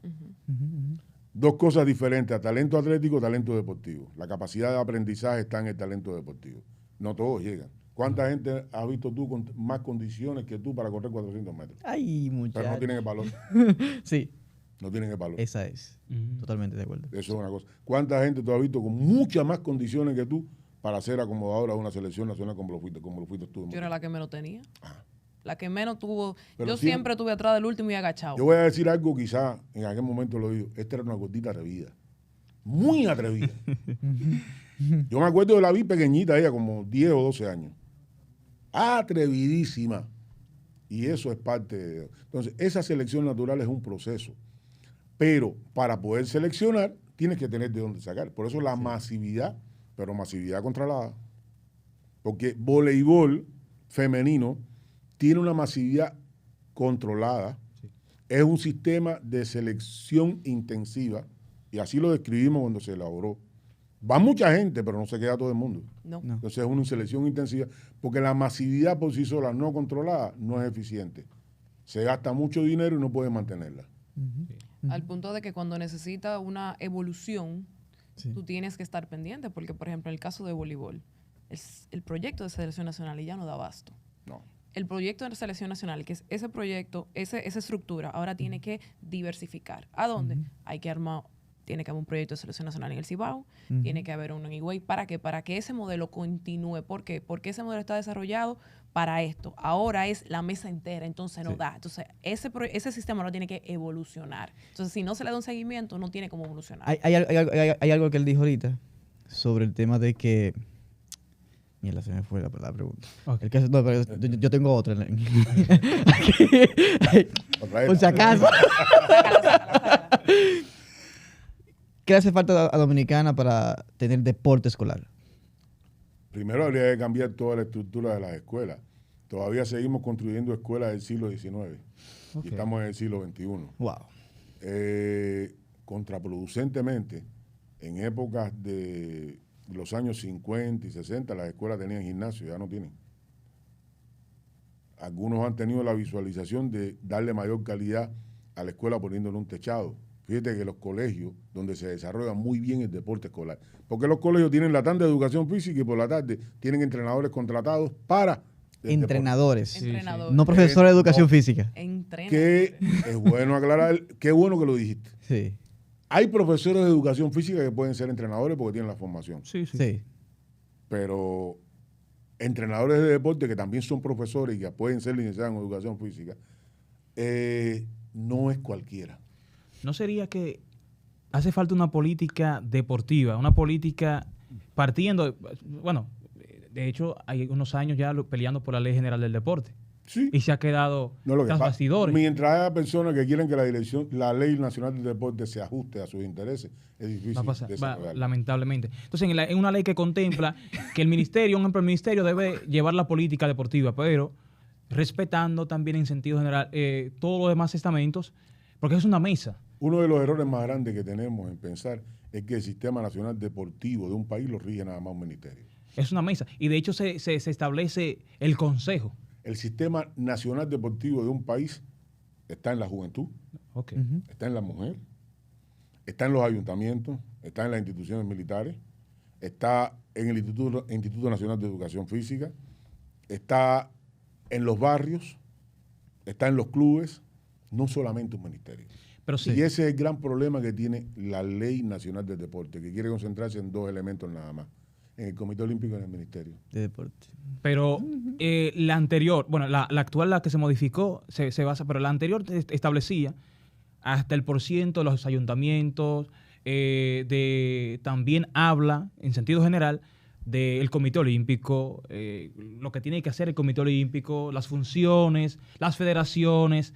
Dos cosas diferentes, a talento atlético, talento deportivo. La capacidad de aprendizaje está en el talento deportivo. No todos llegan. ¿Cuánta gente has visto tú con más condiciones que tú para correr 400 metros? Ay, muchacho. Pero no tienen el valor. Sí, No tienen el valor. esa es. Totalmente de acuerdo. Eso es una cosa. ¿Cuánta gente tú has visto con muchas más condiciones que tú para ser acomodadora de una selección nacional como lo fuiste tú? Yo era la que menos tenía. La que menos tuvo. Pero yo siempre estuve atrás del último y agachado. Yo voy a decir algo, quizá en aquel momento lo digo. Esta era una gordita atrevida. Muy atrevida. Yo me acuerdo de la vi pequeñita, ella como 10 o 12 años. Atrevidísima. Y eso es parte de... Entonces, esa selección natural es un proceso. Pero para poder seleccionar, tienes que tener de dónde sacar. Por eso la masividad, pero masividad controlada. Porque voleibol femenino tiene una masividad controlada. Es un sistema de selección intensiva. Y así lo describimos cuando se elaboró. Va mucha gente, pero no se queda todo el mundo. No. Entonces es una selección intensiva, porque la masividad por sí sola, no controlada, no es eficiente. Se gasta mucho dinero y no puede mantenerla. Al punto de que cuando necesita una evolución, tú tienes que estar pendiente, porque por ejemplo en el caso de voleibol, el proyecto de selección nacional ya no da abasto. No. El proyecto de selección nacional, que es ese proyecto, esa estructura, ahora tiene que diversificar. ¿A dónde? Tiene que haber un proyecto de selección nacional en el Cibao, tiene que haber uno en Higüey. ¿Para qué? Para que ese modelo continúe. ¿Por qué? Porque ese modelo está desarrollado para esto. Ahora es la mesa entera, entonces no da. Entonces, ese sistema no tiene que evolucionar. Entonces, si no se le da un seguimiento, no tiene cómo evolucionar. Hay algo que él dijo ahorita sobre el tema de que... Mierda, se me fue la pregunta. Okay. No, pero yo tengo otra. Otra vez. Por si acaso. Sácala. ¿Qué le hace falta a Dominicana para tener deporte escolar? Primero habría que cambiar toda la estructura de las escuelas. Todavía seguimos construyendo escuelas del siglo XIX. Y estamos en el siglo XXI. Wow. Contraproducentemente, en épocas de los años 50 y 60, las escuelas tenían gimnasio, ya no tienen. Algunos han tenido la visualización de darle mayor calidad a la escuela poniéndole un techado. Fíjate que los colegios, donde se desarrolla muy bien el deporte escolar, porque los colegios tienen la tarde de educación física y por la tarde tienen entrenadores contratados para... Entrenadores. Entrenadores. No profesores de educación física. Que es bueno aclarar, qué bueno que lo dijiste. Sí. Hay profesores de educación física que pueden ser entrenadores porque tienen la formación. Sí. Pero entrenadores de deporte que también son profesores y que pueden ser licenciados en educación física, no es cualquiera. ¿No sería que hace falta una política deportiva, una política partiendo, bueno, de hecho hay unos años ya peleando por la Ley General del Deporte? Sí. Y se ha quedado tras bastidores. Mientras haya personas que quieren que la Ley Nacional del Deporte se ajuste a sus intereses, es difícil Va a pasar, desarrollarlo. lamentablemente. Entonces, en una ley que contempla que el ministerio debe llevar la política deportiva, pero respetando también en sentido general todos los demás estamentos, porque es una mesa. Uno de los errores más grandes que tenemos en pensar es que el sistema nacional deportivo de un país lo rige nada más un ministerio. Es una mesa. Y de hecho se establece el consejo. El sistema nacional deportivo de un país está en la juventud, está en la mujer, está en los ayuntamientos, está en las instituciones militares, está en el Instituto Nacional de Educación Física, está en los barrios, está en los clubes, no solamente un ministerio. Pero sí. Y ese es el gran problema que tiene la Ley Nacional del Deporte, que quiere concentrarse en dos elementos nada más, en el Comité Olímpico y en el Ministerio. De deporte. Pero la anterior, bueno, la actual, la que se modificó, se basa, pero la anterior establecía hasta el % de los ayuntamientos, también habla, en sentido general, del Comité Olímpico, lo que tiene que hacer el Comité Olímpico, las funciones, las federaciones.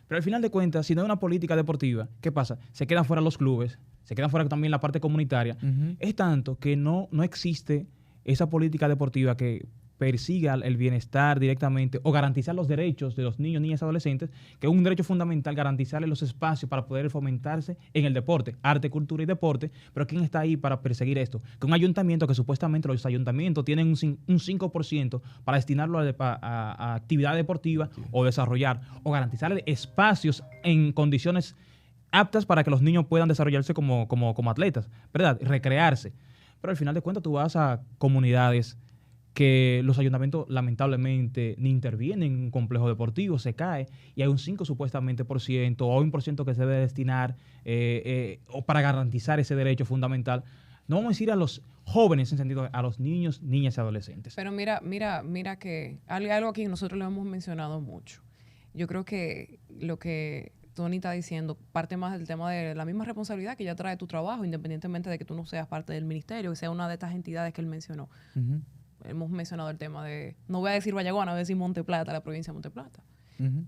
Pero al final de cuentas, si no hay una política deportiva, ¿qué pasa? Se quedan fuera los clubes, se quedan fuera también la parte comunitaria. Es tanto que no existe esa política deportiva que persiga el bienestar directamente o garantizar los derechos de los niños, niñas y adolescentes, que es un derecho fundamental, garantizarles los espacios para poder fomentarse en el deporte, arte, cultura y deporte. Pero ¿quién está ahí para perseguir esto? Que un ayuntamiento, que supuestamente los ayuntamientos tienen un 5% para destinarlo a actividad deportiva o desarrollar o garantizarle espacios en condiciones aptas para que los niños puedan desarrollarse como atletas, ¿verdad? Recrearse. Pero al final de cuentas tú vas a comunidades que los ayuntamientos lamentablemente ni intervienen en un complejo deportivo, se cae y hay un 5 supuestamente por ciento o un por ciento que se debe destinar o para garantizar ese derecho fundamental. No vamos a decir a los jóvenes en sentido, a los niños, niñas y adolescentes. Pero mira que algo aquí nosotros lo hemos mencionado mucho. Yo creo que lo que Tony está diciendo parte más del tema de la misma responsabilidad que ya trae tu trabajo, independientemente de que tú no seas parte del ministerio, que sea una de estas entidades que él mencionó. Ujú. Hemos mencionado el tema de, no voy a decir Vallaguana, voy a decir Monte Plata, la provincia de Monte Plata. Ujú.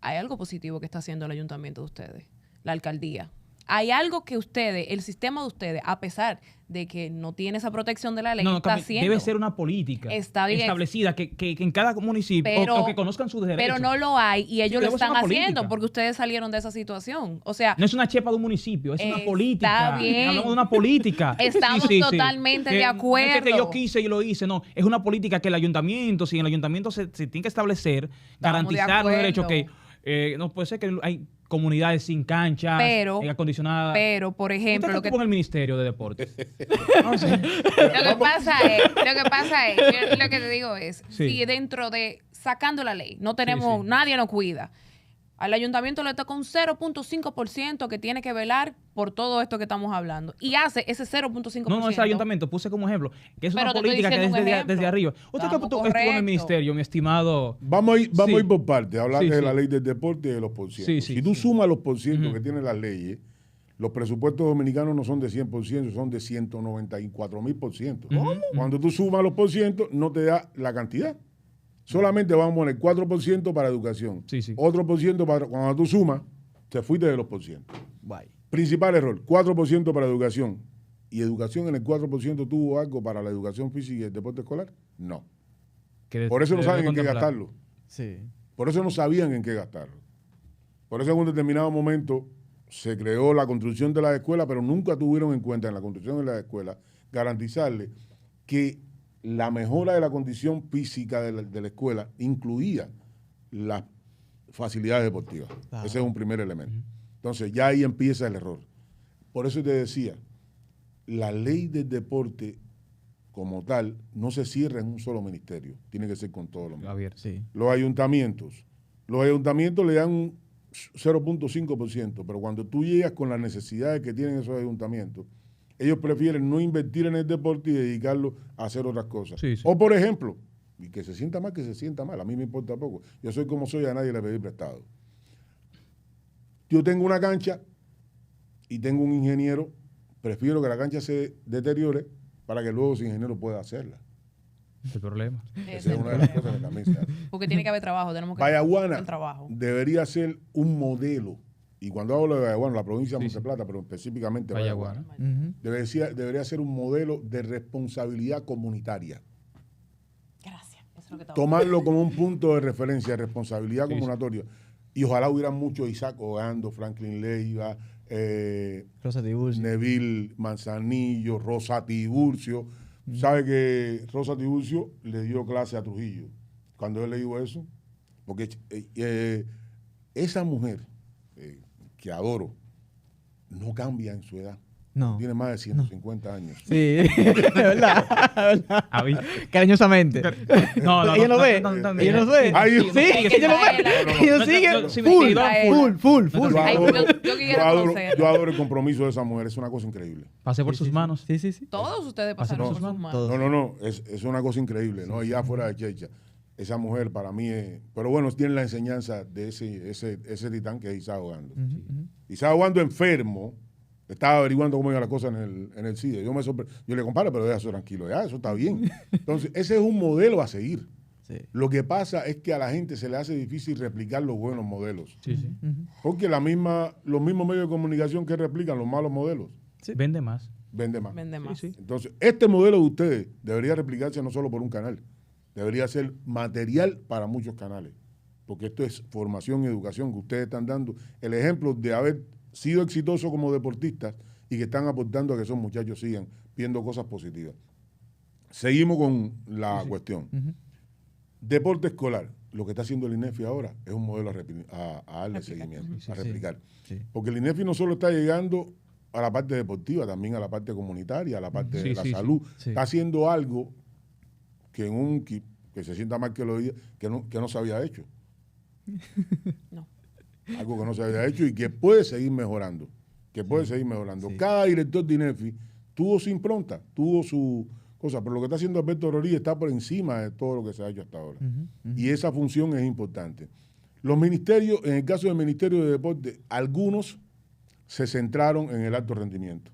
Hay algo positivo que está haciendo el ayuntamiento de ustedes, la alcaldía. Hay algo que ustedes, el sistema de ustedes, a pesar de que no tiene esa protección de la ley, está haciendo. Debe ser una política Está bien. establecida que en cada municipio Pero- o que conozcan sus derechos. Pero no lo hay y ellos lo debe ser están una haciendo política. porque ustedes salieron de esa situación. O sea, No es una chepa de un municipio, es una Está política. bien. Hablamos de una política. Estamos totalmente de No es acuerdo. que yo quise y lo hice, no. Es una política que el ayuntamiento, si en el ayuntamiento se tiene que establecer, garantizar los derechos que no puede ser que hay comunidades sin canchas, Pero- acondicionadas. pero, por ejemplo, ¿Usted lo que con el Ministerio de Deportes? lo que pasa es, yo lo que te digo es, Sí. si dentro de, sacando la ley, no tenemos, sí. nadie nos cuida, al ayuntamiento le toca un 0.5% que tiene que velar por todo esto que estamos hablando. Y hace ese 0.5%. No, ese ayuntamiento, puse como ejemplo, que es Pero una te estoy política que diciendo es un ejemplo. desde arriba. Usted que Estamos estuvo en el correcto. ministerio, mi estimado. Vamos Sí. a ir por partes, hablar Sí, de sí. la ley del deporte y de los porcientos. Sí, sí, si tú sí. sumas los porcientos Ujú. que tienen las leyes, los presupuestos dominicanos no son de 100%, son de 194.000%. ¿Cómo? Cuando tú sumas los porcientos, no te da la cantidad. Solamente vamos a poner 4% para educación. Sí, sí. Otro por ciento para... Cuando tú sumas, te fuiste de los porcientos. Guay. Principal error, 4% para educación. ¿Y educación en el 4% tuvo algo para la educación física y el deporte escolar? No. Por eso no debe saben en qué contemplar. gastarlo. Sí. Por eso no sabían en qué gastarlo. Por eso en un determinado momento se creó la construcción de las escuelas, pero nunca tuvieron en cuenta en la construcción de las escuelas garantizarle que la mejora de la condición física de la escuela incluía las facilidades deportivas. Claro. Ese es un primer elemento. Entonces ya ahí empieza el error. Por eso te decía, la ley del deporte como tal no se cierra en un solo ministerio, tiene que ser con todos los ministerios. Javier. Sí. Los ayuntamientos le dan un 0.5%, pero cuando tú llegas con las necesidades que tienen esos ayuntamientos, ellos prefieren no invertir en el deporte y dedicarlo a hacer otras cosas. Sí, sí. O por ejemplo, y que se sienta mal, a mí me importa poco. Yo soy como soy, a nadie le pedí prestado. Yo tengo una cancha y tengo un ingeniero, prefiero que la cancha se deteriore para que luego ese ingeniero pueda hacerla. El problema. Esa es una de las cosas que también se hace. Porque tiene que haber trabajo, tenemos que Vallaguana el trabajo. debería ser un modelo. Y cuando hablo de Vallaguana, la provincia de Sí, Monte sí. Plata, pero específicamente Vallaguana. Vallaguana, Ujú. debería ser un modelo de responsabilidad comunitaria. Gracias. Eso es lo que estaba- Tomarlo como un punto de referencia de responsabilidad Sí, sí. comunitaria. Y ojalá hubieran muchos Isaac Ogando, Franklin Leiva, Rosa Tiburcio. Neville Manzanillo, Rosa Tiburcio. ¿Sabe que Rosa Tiburcio le dio clase a Trujillo? Cuando él le dijo eso, porque esa mujer que adoro no cambia en su edad. No. Tiene más de 150 años. Sí, de verdad. A ver. Cariñosamente. No, Ella lo ve. Ella lo ve. Ay, Sí, sigue, ella lo ve. Ella sigue. Sí, Full, Misaela. full. Yo Ay, adoro, yo quisiera conocerla. yo adoro el compromiso de esa mujer, es una cosa increíble. Pasé por sus manos. Sí, sí, sí. Todos ustedes pasaron No, por sus manos. todos. No, es una cosa increíble, ¿no? Y ya fuera de checha, esa mujer para mí es... Pero bueno, tiene la enseñanza de ese titán que es Isaac Ogando. Ujú, ujú. Isaac Ogando enfermo, estaba averiguando cómo iban las cosas en el CIDE. Yo le comparo, pero deja eso tranquilo, ya, eso está bien. Entonces, ese es un modelo a seguir. Sí. Lo que pasa es que a la gente se le hace difícil replicar los buenos modelos. Sí, sí. Ujú. Porque los mismos medios de comunicación que replican los malos modelos. Sí. Vende más. vende más. Vende más. Sí. Entonces, este modelo de ustedes debería replicarse no solo por un canal, debería ser material para muchos canales, porque esto es formación y educación que ustedes están dando. El ejemplo de haber sido exitosos como deportistas y que están aportando a que esos muchachos sigan viendo cosas positivas. Seguimos con la cuestión. Deporte escolar. Lo que está haciendo el INEFI ahora es un modelo a darle seguimiento, a replicar. Sí. Porque el INEFI no solo está llegando a la parte deportiva, también a la parte comunitaria, a la parte de la salud. Sí. Está haciendo algo que se sienta mal que lo diga, que no se había hecho. No. Algo que no se había hecho y que puede seguir mejorando. Sí. Cada director de INEFI tuvo su impronta, tuvo su cosa, pero lo que está haciendo Alberto Rodríguez está por encima de todo lo que se ha hecho hasta ahora. Y esa función es importante. Los ministerios, en el caso del Ministerio de Deporte, algunos se centraron en el alto rendimiento.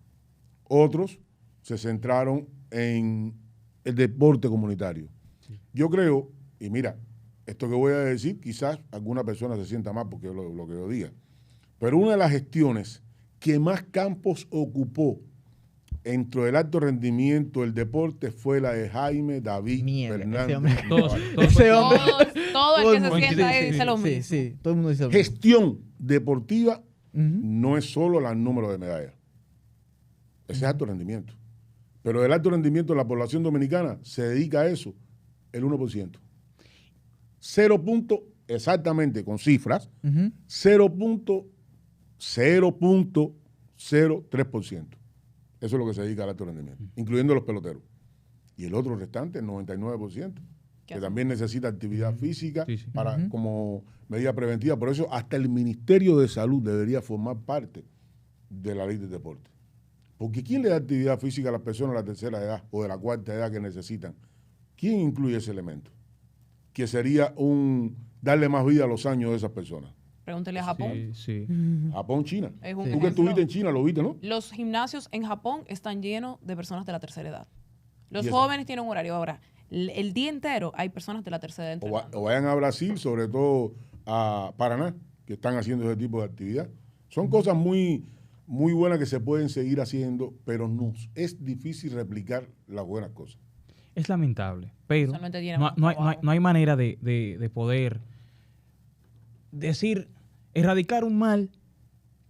Otros se centraron en el deporte comunitario. Sí. Yo creo, y mira, esto que voy a decir, quizás alguna persona se sienta mal porque lo que yo diga, pero una de las gestiones que más campos ocupó dentro del alto rendimiento, el deporte, fue la de Jaime David Fernández. Todos todo el que se sienta ahí dice lo mismo. Sí, todo el mundo dice lo mismo. Gestión deportiva no es solo el número de medallas. Ese es alto rendimiento. Pero el alto rendimiento de la población dominicana se dedica a eso el 1%. 0. Exactamente, con cifras, 0.03%. Eso es lo que se dedica al alto rendimiento, incluyendo los peloteros. Y el otro restante, el 99%, que también necesita actividad física para como medida preventiva. Por eso hasta el Ministerio de Salud debería formar parte de la ley de deporte. Porque ¿quién le da actividad física a las personas de la tercera edad o de la cuarta edad que necesitan? ¿Quién incluye ese elemento? Que sería darle más vida a los años de esas personas. Pregúntele a Japón. Sí. Japón, China. Es un Tú que ejemplo. estuviste en China, lo viste, ¿no? Los gimnasios en Japón están llenos de personas de la tercera edad. Los ¿Y eso? jóvenes tienen un horario. Ahora, el día entero hay personas de la tercera edad entrenando. O vayan a Brasil, sobre todo a Paraná, que están haciendo ese tipo de actividad. Son cosas muy, muy buenas que se pueden seguir haciendo, pero es difícil replicar las buenas cosas. Es lamentable, pero Solamente tiene no, más no hay, trabajo. no hay manera de poder decir, erradicar un mal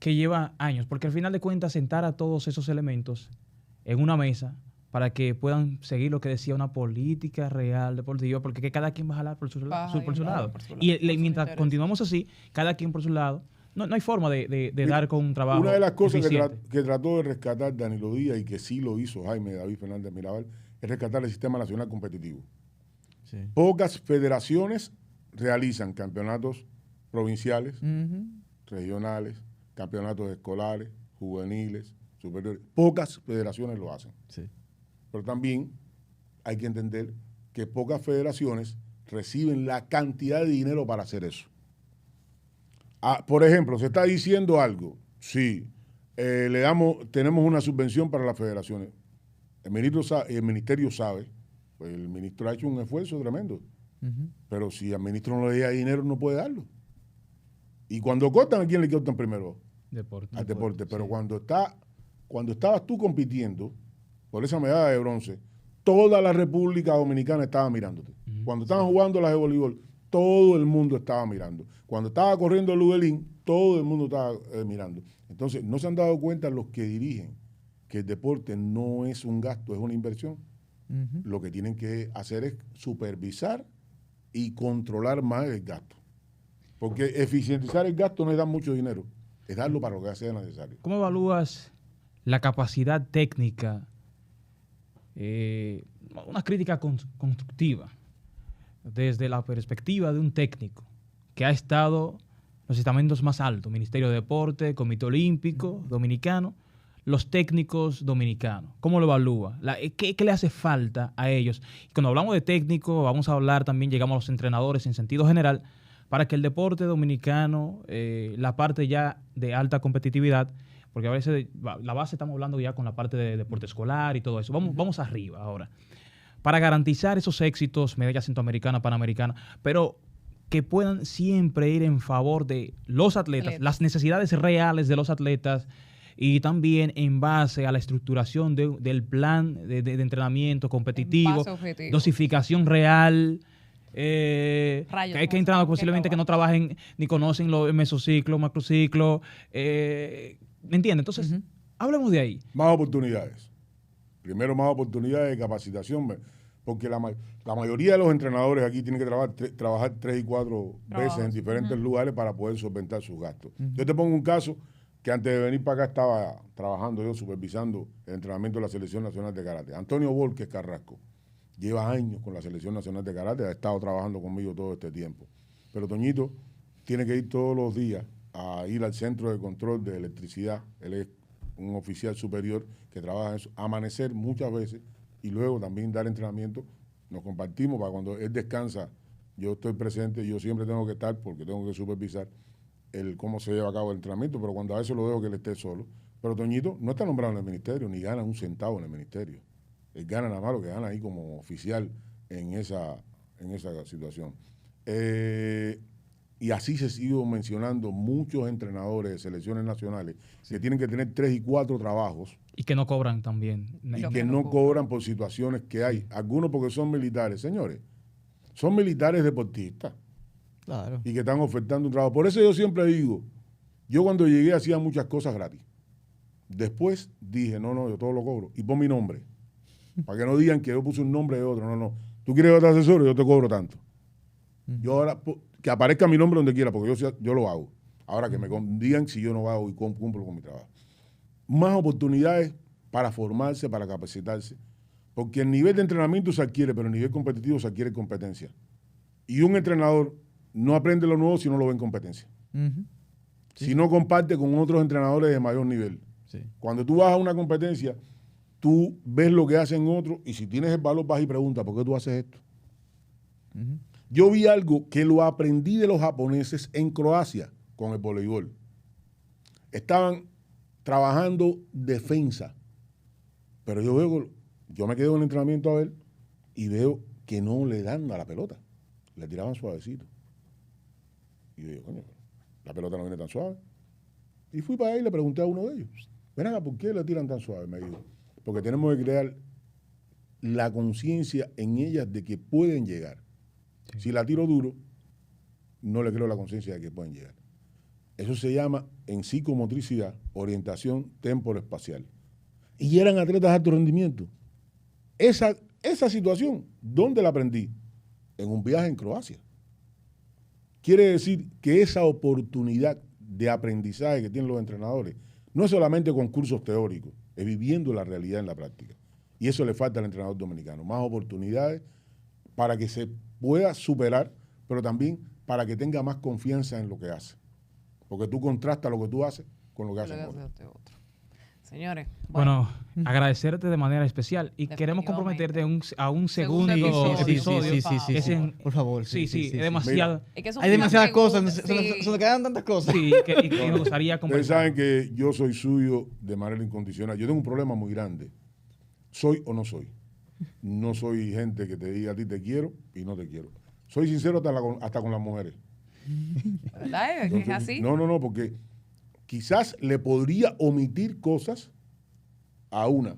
que lleva años, porque al final de cuentas sentar a todos esos elementos en una mesa para que puedan seguir lo que decía una política real deportiva, porque que cada quien va a jalar por su lado. Y mientras continuamos así, cada quien por su lado, no hay forma de dar con un trabajo Una de las cosas eficiente. que trató de rescatar Danilo Díaz y que sí lo hizo Jaime David Fernández Mirabal es rescatar el sistema nacional competitivo. Sí. Pocas federaciones realizan campeonatos provinciales, regionales, campeonatos escolares, juveniles, superiores. Pocas federaciones lo hacen. Sí. Pero también hay que entender que pocas federaciones reciben la cantidad de dinero para hacer eso. Por ejemplo, se está diciendo algo. Sí, tenemos una subvención para las federaciones. El ministerio sabe, pues el ministro ha hecho un esfuerzo tremendo. Pero si al ministro no le llega dinero, no puede darlo. Y cuando cortan, ¿a quién le cortan primero? Al deporte. Pero cuando estabas tú compitiendo por esa medalla de bronce, toda la República Dominicana estaba mirándote. Cuando estaban jugando las de voleibol, todo el mundo estaba mirando. Cuando estaba corriendo el Ludelín, todo el mundo estaba mirando. Entonces, no se han dado cuenta los que dirigen que el deporte no es un gasto, es una inversión. Lo que tienen que hacer es supervisar y controlar más el gasto. Porque eficientizar el gasto no es dar mucho dinero, es darlo para lo que sea necesario. ¿Cómo evalúas la capacidad técnica, una crítica constructiva, desde la perspectiva de un técnico que ha estado en los estamentos más altos, Ministerio de Deporte, Comité Olímpico Dominicano, los técnicos dominicanos? ¿Cómo lo evalúa? ¿Qué le hace falta a ellos? Y cuando hablamos de técnico, vamos a hablar también, llegamos a los entrenadores en sentido general, para que el deporte dominicano, la parte ya de alta competitividad, porque a veces la base estamos hablando ya con la parte de deporte escolar y todo eso. Vamos arriba ahora. Para garantizar esos éxitos, medalla centroamericana, panamericana, pero que puedan siempre ir en favor de los atletas, las necesidades reales de los atletas, y también en base a la estructuración del plan de entrenamiento competitivo, base objetivo. dosificación real. Rayos, Hay que ¿cómo entrar se posiblemente que no trabajen ni conocen los mesociclos, macrociclos. ¿Me entiendes? Entonces, hablemos de ahí. Más oportunidades. Primero, más oportunidades de capacitación, porque la mayoría de los entrenadores aquí tienen que trabajar 3 y 4 veces en diferentes lugares para poder solventar sus gastos. Yo te pongo un caso que antes de venir para acá estaba trabajando yo, supervisando el entrenamiento de la Selección Nacional de Karate. Antonio Volques Carrasco lleva años con la Selección Nacional de Karate, ha estado trabajando conmigo todo este tiempo. Pero Toñito tiene que ir todos los días a ir al centro de control de electricidad. Él es un oficial superior que trabaja en eso, amanecer muchas veces y luego también dar entrenamiento. Nos compartimos para cuando él descansa, yo estoy presente, yo siempre tengo que estar porque tengo que supervisar cómo se lleva a cabo el entrenamiento, pero cuando a veces lo dejo que él esté solo. Pero Toñito no está nombrado en el ministerio, ni gana un centavo en el ministerio. Él gana nada más lo que gana ahí como oficial en esa situación. Y así se sigue mencionando muchos entrenadores de selecciones nacionales que tienen que tener 3 y 4 trabajos. Y que no cobran también. Y que no cobran por situaciones que hay. Algunos porque son militares. Señores, son militares deportistas. Claro. Y que están ofertando un trabajo. Por eso yo siempre digo, yo cuando llegué hacía muchas cosas gratis. Después dije, no, yo todo lo cobro. Y pon mi nombre. Para que no digan que yo puse un nombre de otro. No. Tú quieres otro asesor, yo te cobro tanto. Yo ahora, que aparezca mi nombre donde quiera, porque yo lo hago. Ahora que me digan si yo no hago y cumplo con mi trabajo. Más oportunidades para formarse, para capacitarse. Porque el nivel de entrenamiento se adquiere, pero el nivel competitivo se adquiere competencia. Y un entrenador no aprende lo nuevo si no lo ve en competencia. Sí. Si no comparte con otros entrenadores de mayor nivel. Sí. Cuando tú vas a una competencia, tú ves lo que hacen otros y si tienes el valor vas y preguntas, ¿por qué tú haces esto? Yo vi algo que lo aprendí de los japoneses en Croacia con el voleibol. Estaban trabajando defensa, pero yo me quedo en el entrenamiento a ver y veo que no le dan a la pelota, le tiraban suavecito. Y yo digo, coño, la pelota no viene tan suave. Y fui para ahí y le pregunté a uno de ellos, ven acá, ¿por qué le tiran tan suave? Me dijo, porque tenemos que crear la conciencia en ellas de que pueden llegar. Sí. Si la tiro duro, no le creo la conciencia de que pueden llegar. Eso se llama en psicomotricidad, orientación temporoespacial. Y eran atletas de alto rendimiento. Esa situación, ¿dónde la aprendí? En un viaje en Croacia. Quiere decir que esa oportunidad de aprendizaje que tienen los entrenadores no es solamente con cursos teóricos, es viviendo la realidad en la práctica. Y eso le falta al entrenador dominicano. Más oportunidades para que se pueda superar, pero también para que tenga más confianza en lo que hace. Porque tú contrastas lo que tú haces con lo que hace otro. Señores. Bueno, agradecerte de manera especial y queremos comprometerte a un segundo episodio. Sí. Por favor. Sí, es demasiado. Es que hay demasiadas cosas, se nos quedan tantas cosas. Sí, y me gustaría conversar. Ustedes saben que yo soy suyo de manera incondicional. Yo tengo un problema muy grande. ¿Soy o no soy? No soy gente que te diga a ti te quiero y no te quiero. Soy sincero hasta con las mujeres. ¿Verdad? ¿Es así? No, porque quizás le podría omitir cosas a una,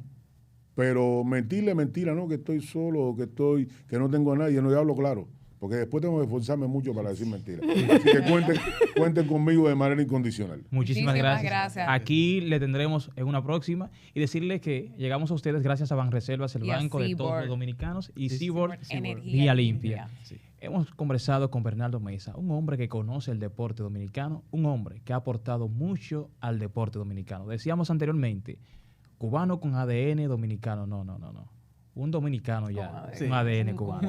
pero mentirle mentira, no, que estoy solo, que no tengo a nadie, no, yo hablo claro, porque después tengo que esforzarme mucho para decir mentiras. Así que cuenten conmigo de manera incondicional. Muchísimas gracias. Aquí le tendremos en una próxima y decirles que llegamos a ustedes gracias a Banreservas, el banco de todos los dominicanos, y Seaboard Vía Limpia. Sí. Hemos conversado con Bernardo Mesa, un hombre que conoce el deporte dominicano, un hombre que ha aportado mucho al deporte dominicano. Decíamos anteriormente, cubano con ADN dominicano. No. Un dominicano ya, un ADN cubano.